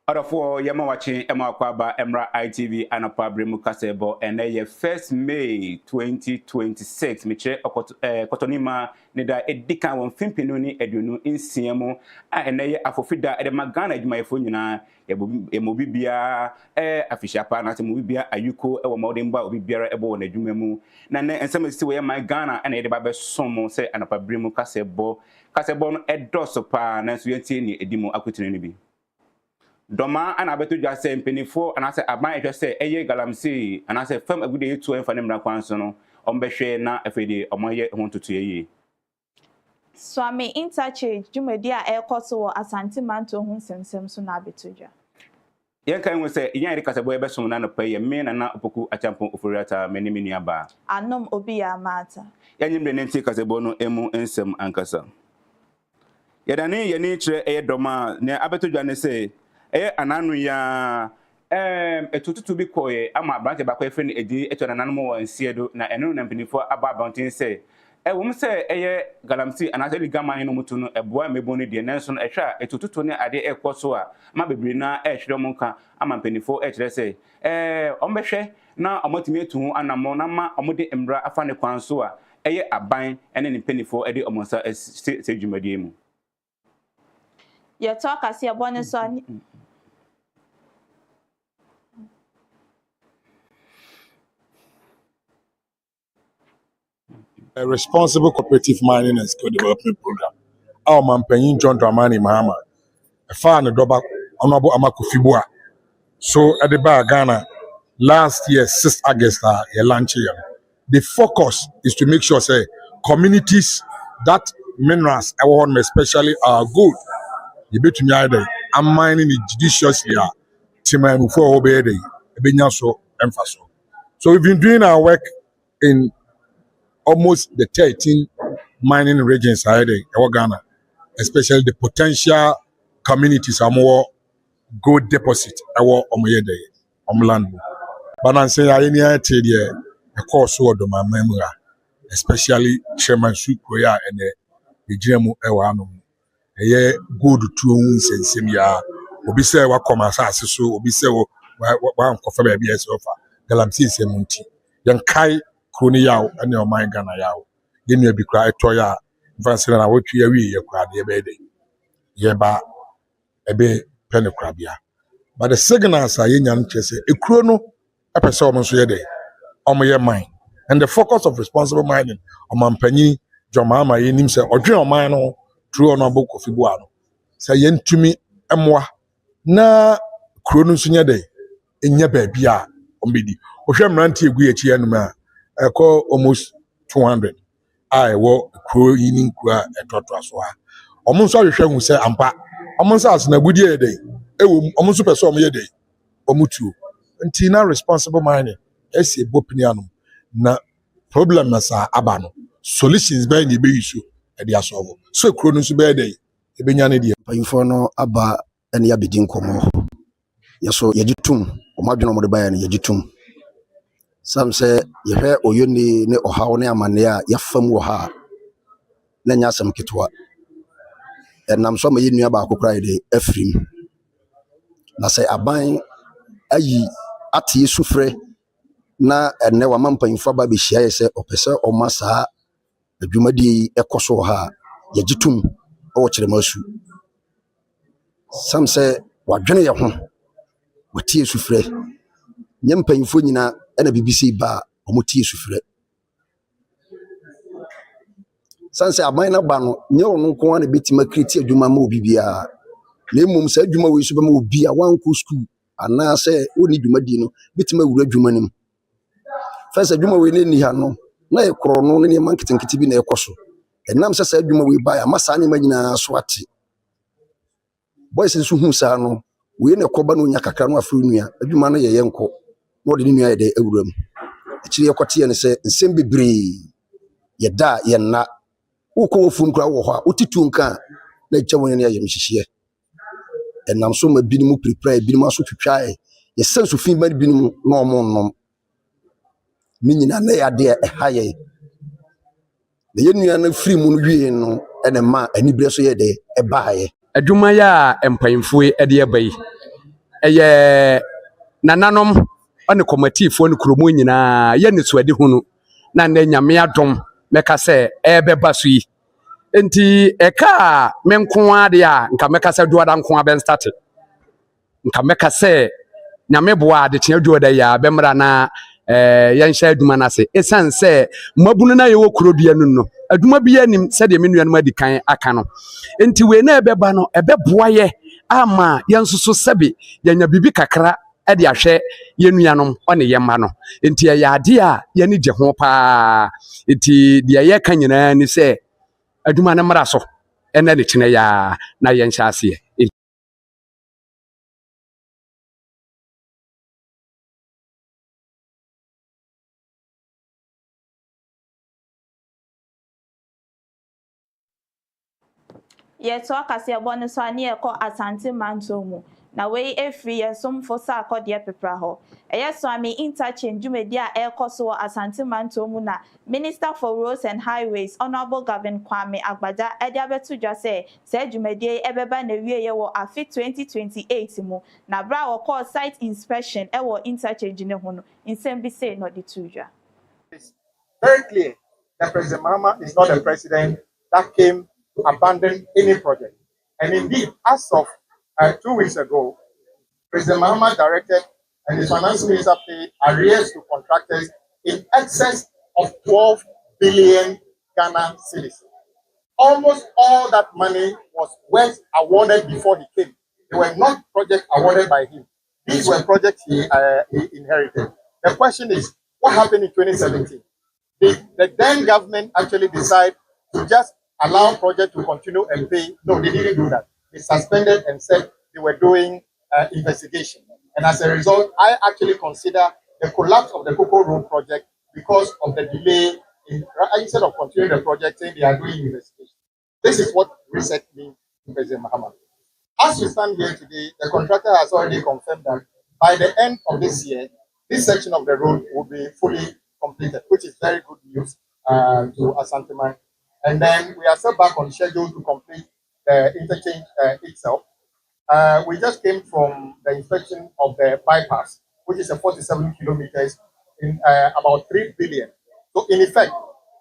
Orafo yema watching Emma Kwaba Emra ITV anapa bremu kasebo ene ye 1st May 2026 meche kotonima ne da edika won fimpinu ni edunu insiemu a ene ye afofida ede magana adwumayefo nyina ye mobibia afishapa na te mobibia ayuko e wo modemba obibiara ebo won adwumamu na ne ensem si we my Ghana ene ye de ba besom se anapa bremu kasebo no edoso pa na so yenti ni edimo akutene ni bi Doma ana beto dwa se mpenifo ana se aban ehwe se eye galamsi ana se fam agude yetu enfa ne mra kwanso no ombehwe na afede omoye hontoto ye Swami interchange jumedi a ekoso wo Asante Manto ho nsensem so na beto dwa yen kan we se yan rikasebo ebe so na no paye me na opoku achampo ofuriata menimini aba anom obi ya mata yanyimre nenti kasebo no emu ensem ankasa yedane yeni kire eye doma ne abeto dwa ne se ananu ya etututu bi koye ama branche ba ko efe ni edi eto na nanu mo nsiedo na enu na mpinifo aba abantin se wom se galamsi anase ligama hinu mutu no eboa meboni de nenso no ehwa etututu ne ade ekoso a ma bebre na ehwere mo nka ama mpinifo ehwere se ombehwe na omotimi etu anamo na ma omode emra afa ne kwanso a aban ene ne mpinifo ede omonsa se dwumadie mu ye talk as ye bone so a responsible cooperative mining and skill development program. Our man John Dramani Mahama, a fan of Doba Honorable Amakufibua. So at the bar Ghana, last year, 6th August, a launch here. The focus is to make sure say communities that minerals, especially are good. You bet me either. I'm mining it judiciously. Tima before obey so emphasis. So we've been doing our work in almost the 13 mining regions in Ghana, especially the potential communities are more gold deposit our land. But I'm saying I need to a course of my memory, especially Chairman Sukoya and the GMO Ewano. A year good tunes and similar. Obi say what come as so Obi say one coffee baby as offer. Galamsi Semunti. Yan Kai Kroni yaw ane o man Ghana yaw yenu abi kra etoya mfanse na wotwe ya wi ye kra de be de ye ba ebe pen kra bia but the signals are yenya nchese ekuro no epese o so ye de o ye mine and the focus of responsible mining o mampanyi jomama yenim se odwen o man no through honorable Kofibu ano se yentumi emwa na kuro no so nye de enya ba bia o mbedi o hwe mrantie egu echi anum a almost 200. I will crow in a totraswa. Almost all you say, Ampa. Almost as na good year day. Almost super some year day. Omutu. Until now, responsible mining. Ese bopiniano. Na problem na sa abano. Solutions by the be issue at the asovo. So chronos by day. Ebenyane dia. Infono aba and yabidin komo. Yaso yajitum. Omadino modebayan yajitum. Some say you hear oyuni ne ohaw ne amane a yafam wo ha na nya asem ketwa enam so mayi nua ba akokra ide afrim na say aban ayi ate sufre na enne wa mampanfo ba be hia se opese o masa adwumadi ekoso ha yagitum o kyeremasu some say wadwene ye ho watie sufre nyempanfo nyina ena BBC ba omotie sufre sanse aban na ba no nye ono nko na betima kreti adwuma ma obi bia na emum sa adwuma we so be ma obi a wanko school ana se oni dwumadi no betima wura adwuma nim first adwuma we ne ni ha no na e kro no ne man ketenkete bi na ekoso enam se sa adwuma we ba ya masa ne magina so ate boys nso hu sa no we ne koba no nya kakra no afro nua adwuma no ye yenko no de nua ye de awuram akiri ekote ne se nsem bebre ye da ye na uko fun kra wo ho utitu nka na kyawon ne ayem hihie enam so ma binimu prepare binimu aso twitwae ye sense fin ma binimu no omonnom minyina na ya de haye de ye nua na free mu no wie no ene ma anibere so ye de e baaye adwuma ya empanyimfo e de abai ɛyɛ nananom ɔne kɔmatifoɔ no kuromu nyinaa yɛ ne suade hunu na ne nyame adom mɛka sɛ ɛbɛba so yi enti ɛka me nko ade a nka mɛka sɛ duada nko a bɛnstate nka mɛka sɛ nyame boa de tea duada ya bɛmra na yɛnhyɛ adwuma no ase ɛsiane sɛ mmabunu no yɛwɔ kurodua no no adwuma bi anim sɛdeɛ me nuanom adi kan aka no enti wei na ɛbɛba no ɛbɛboa yɛ ama yɛnsoso sɛbe yɛnya bibi kakra ɛde ahwɛ yɛnuanom ɔne yɛmma no enti ɛyɛ ade a yɛne gye ho paa enti deɛ yɛka nyinaa ni sɛ adwuma no mmara so ɛna ne kyene ya na yɛnhyɛ aseɛ. Yet to akasi abone so ani ekọ Asante Manto mu na we efri yesomfo sa akọde pepra ho eye so ami interchange dwumedi a ekọ so Asante Manto mu na Minister for Roads and Highways Honorable Gavin Kwame Agbada ede abetu dwa se dwumedi ebeba na wie ye wo afi 2028 mu na bra wo call site inspection e wo interchange ne ho no insem bi say no de tudwa. It's very clear that President Mahama is not a president that came to abandon any project. And indeed, as of 2 weeks ago, President Mahama directed and the finance minister paid arrears to contractors in excess of 12 billion Ghana cedis. Almost all that money was awarded before he came. They were not projects awarded by him. These were projects he inherited. The question is, what happened in 2017? Did the then government actually decide to just allow project to continue and pay? No, they didn't do that. They suspended and said they were doing investigation. And as a result, I actually consider the collapse of the Cocoa Road project because of the delay instead of continuing the project, saying they are doing investigation. This is what reset means to President Mahama. As we stand here today, the contractor has already confirmed that by the end of this year, this section of the road will be fully completed, which is very good news to Asante Man. And then we are still back on schedule to complete the interchange itself. We just came from the inspection of the bypass, which is a 47 kilometers in about 3 billion. So in effect,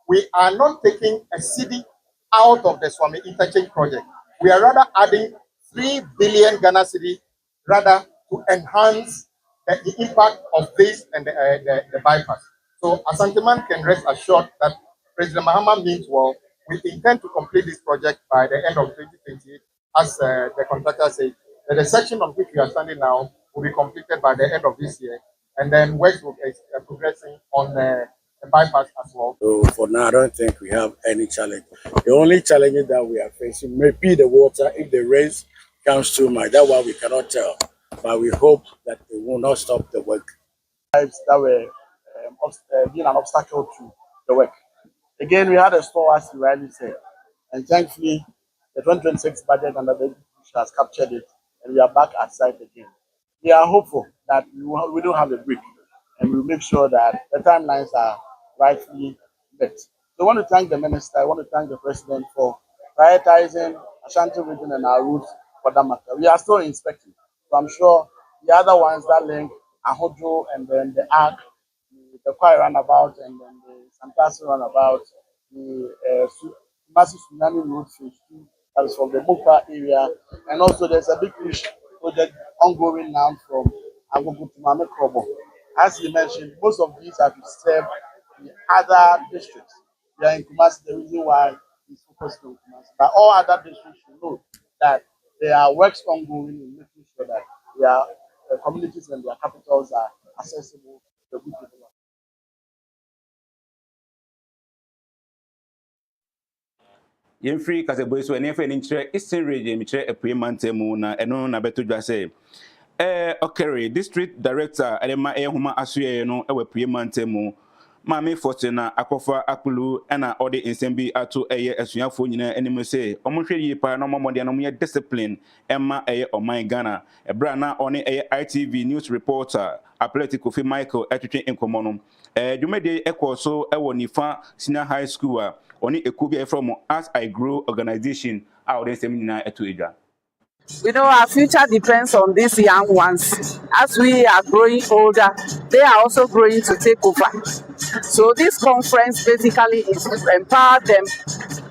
we are not taking a city out of the Swami interchange project. We are rather adding 3 billion Ghana cedi rather to enhance the impact of this and the bypass. So Asante Man can rest assured that President Mahama means well. We intend to complete this project by the end of 2028, as the contractor said. The section on which we are standing now will be completed by the end of this year, and then work will be progressing on the bypass as well. So for now, I don't think we have any challenge. The only challenge that we are facing may be the water. If the rains comes too much, that's why we cannot tell. But we hope that it will not stop the work. That were being an obstacle to the work. Again, we had a store, as you rightly said, and thankfully, the 2026 budget under the has captured it, and we are back at site again. We are hopeful that we don't have a break, and we will make sure that the timelines are rightfully met. So I want to thank the minister, I want to thank the president for prioritizing Ashanti region and our routes for that matter. We are still inspecting, so I'm sure the other ones that link Ahojo and then the Arc, the Kwai roundabout, and then the Santasi roundabout, the massive tsunami road phase 2, that is from the Moka area, and also there's a big push project ongoing now from Agogo to Mame Krobo. As you mentioned, most of these are to serve the other districts. We are in Kumasi, the reason why it's focused on Kumasi. But all other districts should know that there are works ongoing in making sure that the communities and their capitals are accessible to the good people. Yemfree kaseboy so ene fa ni nkyerɛ Eastern Region mi kyerɛ apue mantemu na ɛno na beto dwa sɛ okere district director elema ehuma asoye no ɛwɔ apue mantemu maame Fortuna akɔfa akulu ɛna ɔde nsɛm bi ato ɛyɛ asuafo nyina anim sɛ ɔmohwɛ yie pa na ɔmɔmɔde na ɔmoyɛ discipline ɛma ɛyɛ ɔman Ghana ɛbra na ɔne ɛyɛ ITV news reporter Apeleti Kofi Michael ɛtwetwe nkɔmɔ no dwumade ɛkɔ so ɛwɔ Nifa Senior High School a ɔne ekubi from As I Grow organization a ɔde nsɛm nyina ɛto edwa. We know our future depends on these young ones. As we are growing older, they are also growing to take over. So this conference basically is to empower them,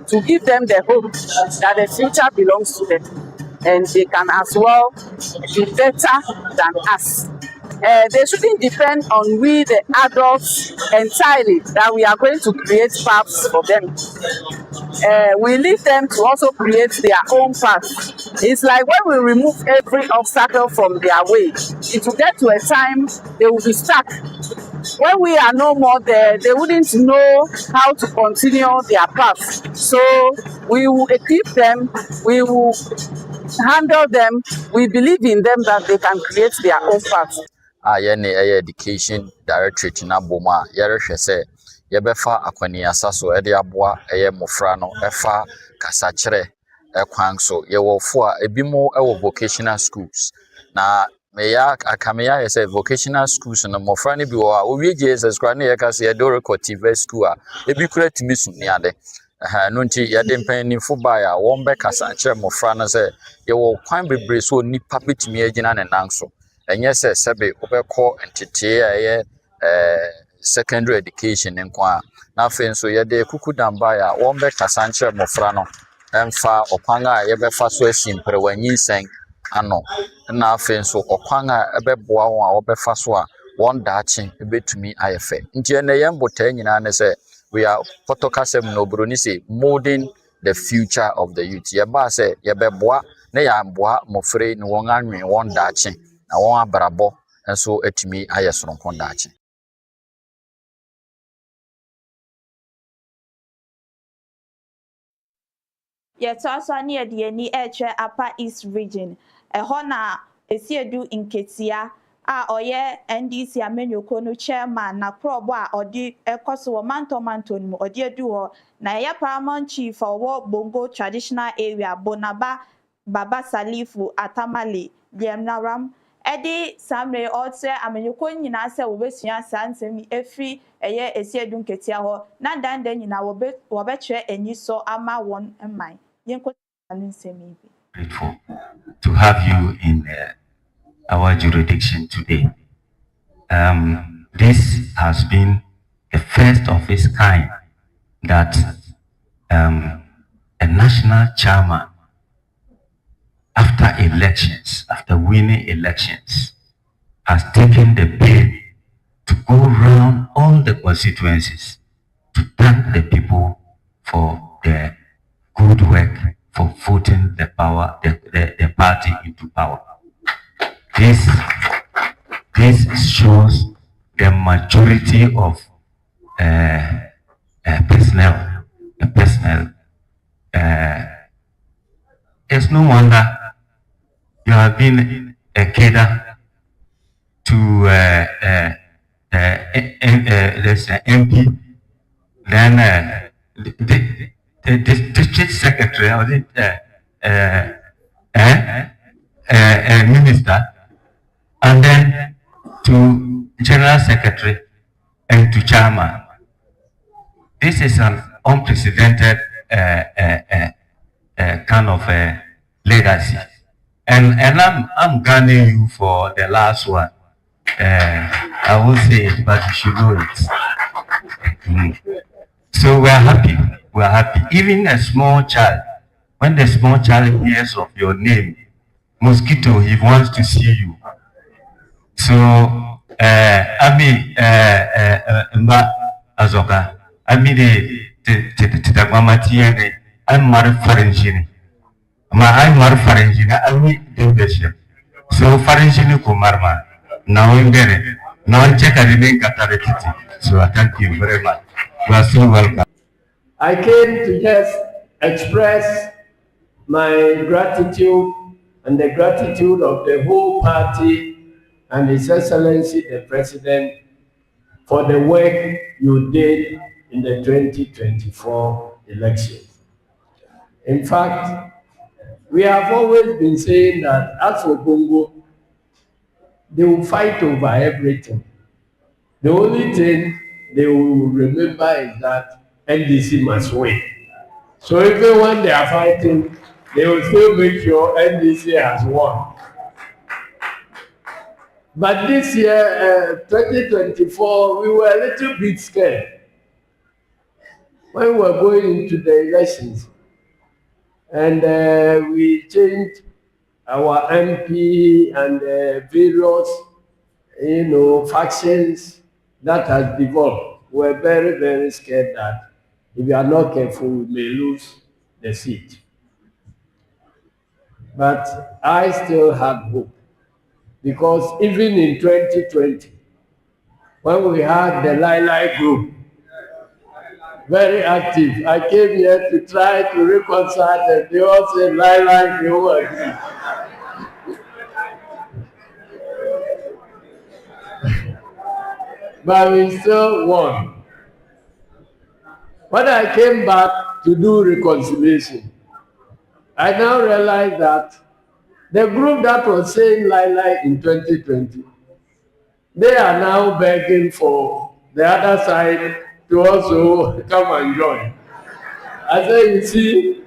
to give them the hope that the future belongs to them and they can as well be better than us. They shouldn't depend on we, the adults, entirely, that we are going to create paths for them. We leave them to also create their own path. It's like when we remove every obstacle from their way, it will get to a time they will be stuck. When we are no more there, they wouldn't know how to continue their path. So we will equip them, we will handle them, we believe in them that they can create their own path. Yɛne education directorate na bom a yɛrehwɛ sɛ yɛbɛfa akwaniasa so ɛde aboa mmɔfra no ɛfa kasakyerɛ kwan so yɛwɔfo a ebimo ɛwɔ vocational schools na akameya yɛ sɛ vocational schools no mmɔfra no bi wɔ a owie JSS kora ne yɛka sɛ yɛde rekɔ TVET school a ebi kura tumi sum ne ade no nti yɛde mpanyinfo baa a wɔn bɛkasa kyerɛ mmɔfra no sɛ yɛwɔ kwan bebree so nipa betumi agyina ne nan so ɛnyɛ sɛ sɛbe wobɛkɔ ntete a secondary education nko a na afei nso yɛde kuku damba a wɔn bɛkasa nkyerɛ mmɔfra no ɛmfa ɔkwan a yɛbɛfa so asi mperewanyinsɛn ano na afei nso ɔkwan a ɛbɛboa wɔn a wɔbɛfa so a wɔn daakye ɛbɛtumi ayɛ fɛ nti ɛnɛ yɛn botaa nyinaa ne sɛ we are potokasɛm no obroni sɛ molding the future of the youth yɛbaa sɛ yɛbɛboa na yɛaboa mmɔfra ne wɔn anwen wɔn daakye na wɔn abrabɔ nso atumi ayɛ soronko daakye. Yɛtoa so ne yɛde ani ɛretwɛ Upper East Region. Ɛhɔ na Esiedu Nketia a ɔyɛ NDC Amenyoko no chairman na krɔbɔ a ɔde ɛkɔ so wɔ mantomanto no mu ɔde adu hɔ na ɛyɛ paramount chief ɔwɔ Bongo traditional area Bonaba Baba Salifu Atamale Liemnaram Edi Samre ɔtɛ Amenyoko nyinaa sɛ wɔbɛsua saa nsɛm efiri ɛyɛ Esiedu Nketia hɔ na danda nyinaa wɔbɛkyerɛ ani so ama wɔn man. Grateful to have you in our jurisdiction today. This has been the first of its kind that a national chairman, after elections, after winning elections, has taken the bill to go around all the constituencies to thank the people for their good work, for voting the party into power. This shows the majority of personnel. It's no wonder you have been a cadre to there's an MP, then the district secretary, or a minister, and then to general secretary and to chairman. This is an unprecedented kind of legacy, and I'm gunning you for the last one. I won't say it, but you should know it. So we're happy. We're happy. Even a small child, when the small child hears of your name, mosquito, he wants to see you. So, Mba Azoka, the Mama Tiene, I'm married Farangini. I'm married Farangini, I'm the so Farangini Kumarma, now I'm getting, now I check a name Katarikiti. So I thank you very much. You are so welcome. I came to just express my gratitude and the gratitude of the whole party and His Excellency the President for the work you did in the 2024 election. In fact, we have always been saying that as for Bongo, they will fight over everything. The only thing they will remember is that NDC must win. So even when they are fighting, they will still make sure NDC has won. But this year, 2024, we were a little bit scared when we were going into the elections. And we changed our MP and various, factions that has developed. We're very, very scared that if we are not careful, we may lose the seat. But I still have hope because even in 2020, when we had the Lai group, very active, I came here to try to reconcile them. They all said Lai, they all agree. But we still won. When I came back to do reconciliation, I now realize that the group that was saying Lai in 2020, they are now begging for the other side to also come and join. I say, you see,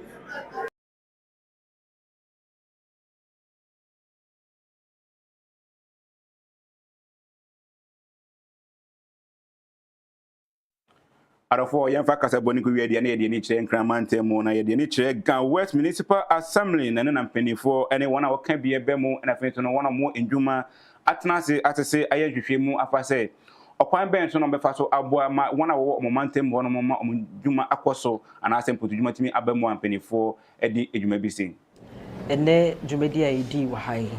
Arafo yɛmfa kasa bɔne ko wie deɛ na yɛde ani kyerɛ nkramantam mu na yɛde ani kyerɛ Ga West Municipal Assembly na ne na mpanimfoɔ ne wɔn a wɔka bi ɛbɛ mu na afei nso no wɔn a mo ndwuma atena ase atese ayɛ hwehwɛ mu afa sɛ ɔkwan bɛn so na ɔbɛfa so aboa ma wɔn a wɔwɔ ɔmantam hɔ no ma ɔmo ndwuma akɔ so anaasɛ mpotodwuma tumi aba mu a mpanimfoɔ de adwuma bi si ɛnɛ dwumadi a yɛdi wɔ ha yi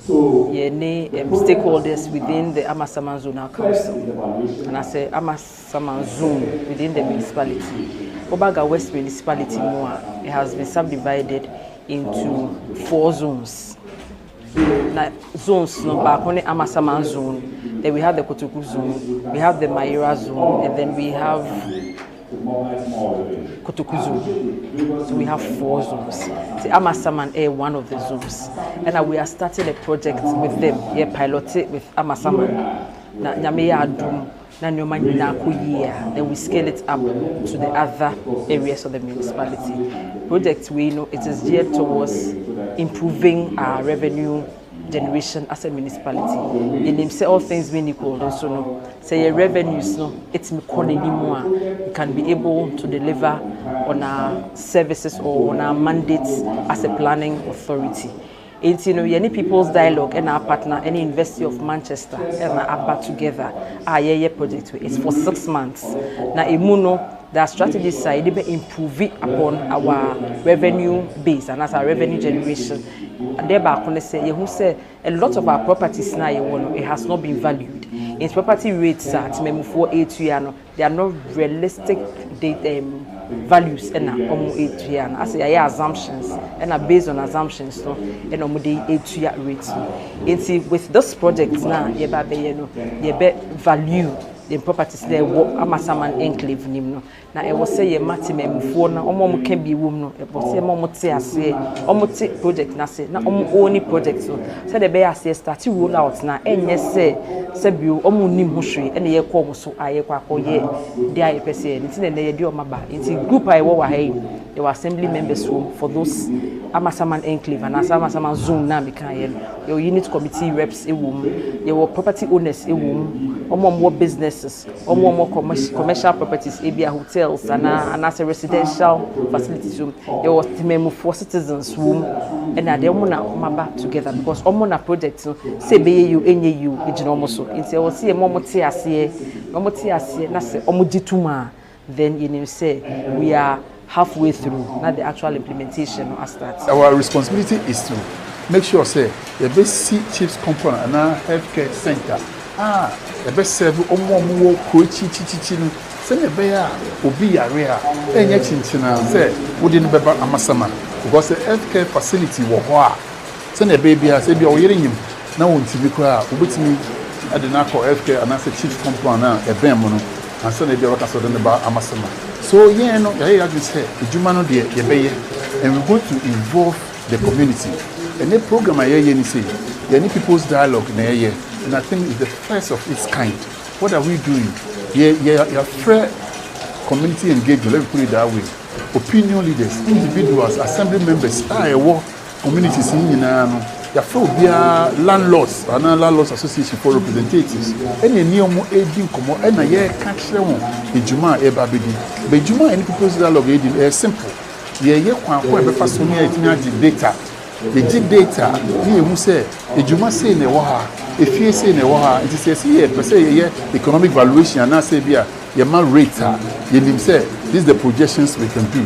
stakeholders within the Amasaman Zonal Council, and I say Amasaman Zone within the municipality. Obaga West Municipality, it has been subdivided into 4 zones. Now, zones no back on the Amasaman Zone, then we have the Kotoku Zone, we have the Maira Zone, and then we have Kotoku Zone. So we have 4 zones. The Amasaman is one of the zones. And we are starting a project with them. We piloted with Amasaman. Then we scale it up to the other areas of the municipality. Project we know it is geared towards improving our revenue generation as a municipality. In himself, all things being equal, also no. Say your revenues, no, it's anymore. We can be able to deliver on our services or on our mandates as a planning authority. It's any people's dialogue and our partner, any University of Manchester, and our ABBA together. Our project it's for 6 months. Now, imuno. The strategy side, they improve upon our revenue base and as our revenue generation. And thereby, I say, you say a lot of our properties now, it has not been valued. In property rates at they are not realistic values and I say assumptions and are based on assumptions and rates. With this project now, you value the properties there Amasaman enclave nim na e wo say ye matememfo na omom ka bi wom no e bo say omom te ase project na say na only project so say the be ase start roll out na enye say bio omom nim ho hwe e na ye kɔ so aye kwa akɔye dia ye pese nti na ye di omaba nti group aye wo wa hai the assembly members room for those Amasaman enclave and Amasaman zone na me kan ye your unit committee reps e wom your property owners e wom more businesses, or more commercial properties, maybe hotels and as a residential facilities. There was for citizens room, and they are together because all projects say be you any you also. It's see a moment then you say we are halfway through, not the actual implementation as that. Our responsibility is to make sure say the best chiefs component and our healthcare center. The best serve omo kochi no se ne be a obi yare a enye chinchina se wodi no beba Amasama because the healthcare facility wo ho a se ne be bia se bia oyere nyim na wontibi kra obetimi ade na call healthcare and as a chief complaint na e ben mo no and se ne bia waka so de ba Amasama so yen no ya you say ejuma no de ye be ye and we go to involve the community and the program aye ni say there need people's dialogue na ye. And I think it's the first of its kind. What are we doing? Yeah, fair community engagement, let me put it that way. opinion leaders, individuals, assembly members, communities in Yinano. Yafo bia landlords, landlords association for representatives. Any neomo edin komo ena ye ka kire won ejuma e ba bedi. Be ejuma any proposal dialogue edin e simple. Ye kwan ko e be fa so me etimi agi data. The dig data ni emu say ejuma say na wo ha, efie say na wo ha. It say ye per se ye economic valuation na say bia ye man rate ye nim say this is the projections we can do.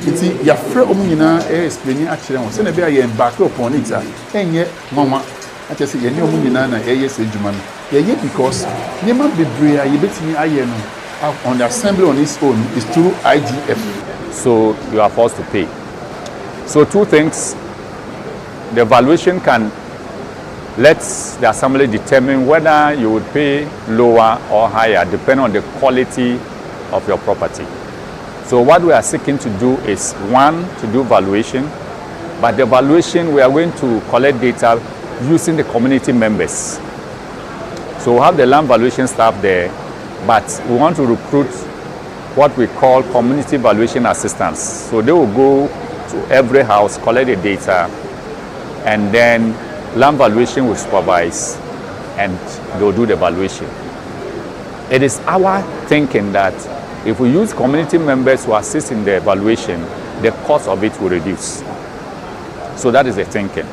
Iti ya frɛ omu nyinaa explain akyerɛ wɔn sɛ na bia yɛ back upon it ɛnyɛ mama akyerɛ sɛ yɛne omu nyinaa na ɛyɛ sɛ adwuma no yɛyɛ because nneɛma bebree a yɛbɛtumi ayɛ no on the assembly on its own is through IGF. So you are forced to pay. So two things: the valuation can let the assembly determine whether you would pay lower or higher depending on the quality of your property. So what we are seeking to do is, one, to do valuation, but the valuation we are going to collect data using the community members. So we have the land valuation staff there, but we want to recruit what we call community valuation assistants. So they will go to every house, collect the data, and then land valuation will supervise and they'll do the valuation. It is our thinking that if we use community members to assist in the evaluation, the cost of it will reduce. So that is the thinking.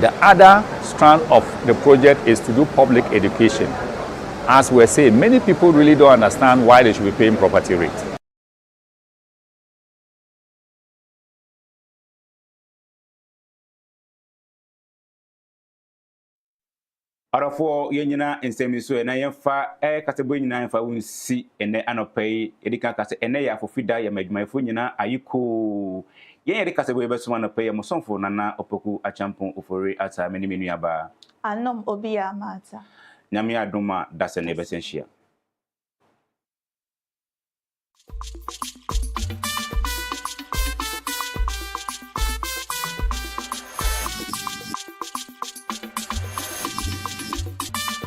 The other strand of the project is to do public education. As we're saying, many people really don't understand why they should be paying property rate. Arafo yenyina nsemi so na yemfa kasebo nyina yemfa wonsi ene anopai edika kase ene ya afofida ya madwumayfo nyina ayiko yen yede kasebo yebeso anopai ya musonfo nana opoku achampon ofori ata menimenu aba anom obi ya mata nyame adoma dase ne besenhia.